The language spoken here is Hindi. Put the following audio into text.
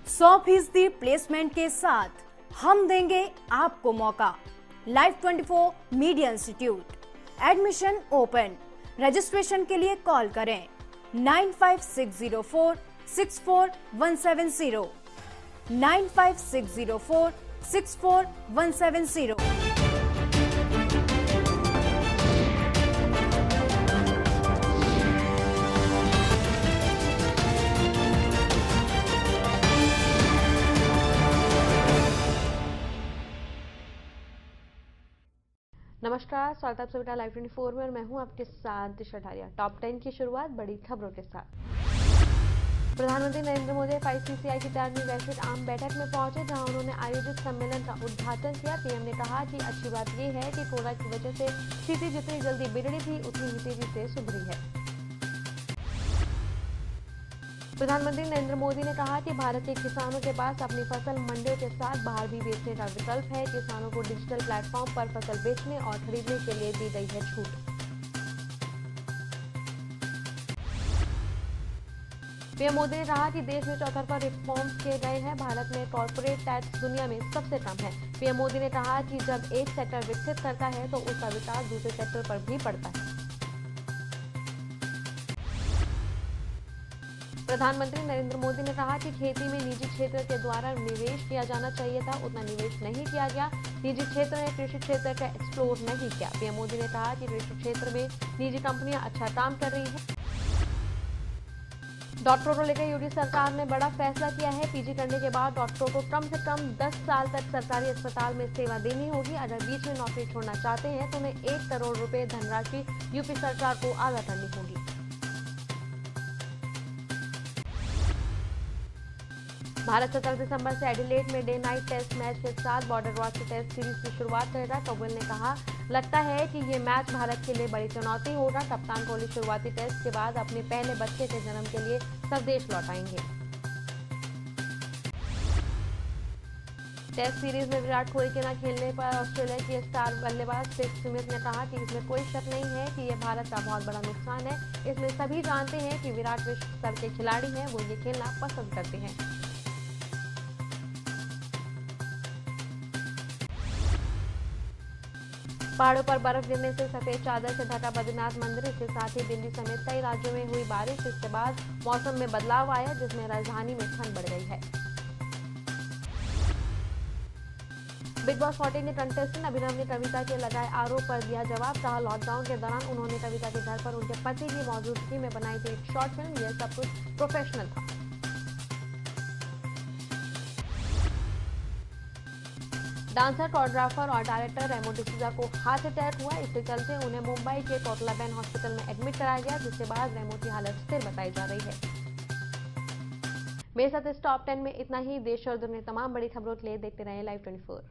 100% प्लेसमेंट के साथ हम देंगे आपको मौका। Life 24 media institute, admission open. Registration के लिए कॉल करें 9560464170 9560464170। नमस्कार, स्वागत है आप सभी का लाइव 24 में और मैं हूं आपके साथ दिशा ठारिया। टॉप 10 की शुरुआत बड़ी खबरों के साथ। प्रधानमंत्री नरेंद्र मोदी FICCI की 13वीं वैश्विक आम बैठक में पहुंचे, जहां उन्होंने आयोजित सम्मेलन का उद्घाटन किया। पीएम ने कहा कि अच्छी बात यह है कि कोरोना की वजह से स्थिति जितनी जल्दी बिगड़ी थी उतनी ही तेजी से सुधरी है। प्रधानमंत्री नरेंद्र मोदी ने कहा कि भारत के किसानों के पास अपनी फसल मंडियों के साथ बाहर भी बेचने का विकल्प है। किसानों को डिजिटल प्लेटफॉर्म पर फसल बेचने और खरीदने के लिए दी गई है छूट। पीएम मोदी ने कहा कि देश में चौतरफा रिफॉर्म्स किए गए हैं। भारत में कॉर्पोरेट टैक्स दुनिया में सबसे कम है। पीएम मोदी ने कहा कि जब एक सेक्टर विकसित करता है तो उसका विकास दूसरे सेक्टर पर भी पड़ता है। प्रधानमंत्री नरेंद्र मोदी ने कहा कि खेती में निजी क्षेत्र के द्वारा निवेश किया जाना चाहिए था, उतना निवेश नहीं किया गया। निजी क्षेत्र ने कृषि क्षेत्र का एक्सप्लोर नहीं किया। पीएम मोदी ने कहा कि कृषि क्षेत्र में निजी कंपनियां अच्छा काम कर रही हैं। डॉक्टरों को लेकर योगी सरकार ने बड़ा फैसला किया है। पीजी करने के बाद डॉक्टरों को कम से कम 10 साल तक सरकारी अस्पताल में सेवा देनी होगी। अगर बीच में नौकरी छोड़ना चाहते हैं तो उन्हें 1 करोड़ रुपए धनराशि यूपी सरकार को अदा करनी होगी। भारत 17 दिसंबर से एडिलेड में डे नाइट टेस्ट मैच के साथ बॉर्डर वार टेस्ट सीरीज की शुरुआत करेगा। कोहली ने कहा, लगता है कि ये मैच भारत के लिए बड़ी चुनौती होगा। कप्तान कोहली शुरुआती टेस्ट के बाद अपने पहले बच्चे के जन्म के लिए स्वदेश लौट आएंगे। टेस्ट सीरीज में विराट कोहली के न खेलने पर ऑस्ट्रेलिया की स्टार बल्लेबाज स्टीव स्मिथ ने कहा कि इसमें कोई शक नहीं है कि यह भारत का बहुत बड़ा नुकसान है। इसमें सभी जानते हैं कि विराट विश्व स्तर के खिलाड़ी हैं, वो ये खेलना पसंद करते हैं। पहाड़ों पर बर्फ गिरने से सफेद चादर से ढका बद्रीनाथ मंदिर, इसके साथ ही दिल्ली समेत कई राज्यों में हुई बारिश। इसके बाद मौसम में बदलाव आया, जिसमें राजधानी में ठंड बढ़ गई है। बिग बॉस 14 के कंटेस्टेंट अभिनव ने कविता के लगाए आरोप पर दिया जवाब। कहा, लॉकडाउन के दौरान उन्होंने कविता के घर पर उनके पति की मौजूदगी में बनाई थी एक शॉर्ट फिल्म। यह सब कुछ प्रोफेशनल था। डांसर, कोरियोग्राफर और डायरेक्टर रेमो डिसूजा को हार्ट अटैक हुआ। इसके चलते उन्हें मुंबई के कोटलाबेन हॉस्पिटल में एडमिट कराया गया, जिसके बाद रेमो की हालत स्थिर बताई जा रही है। मेरे साथ इस टॉप 10 में इतना ही। देश और दुनिया तमाम बड़ी खबरों के लिए देखते रहे लाइव 24।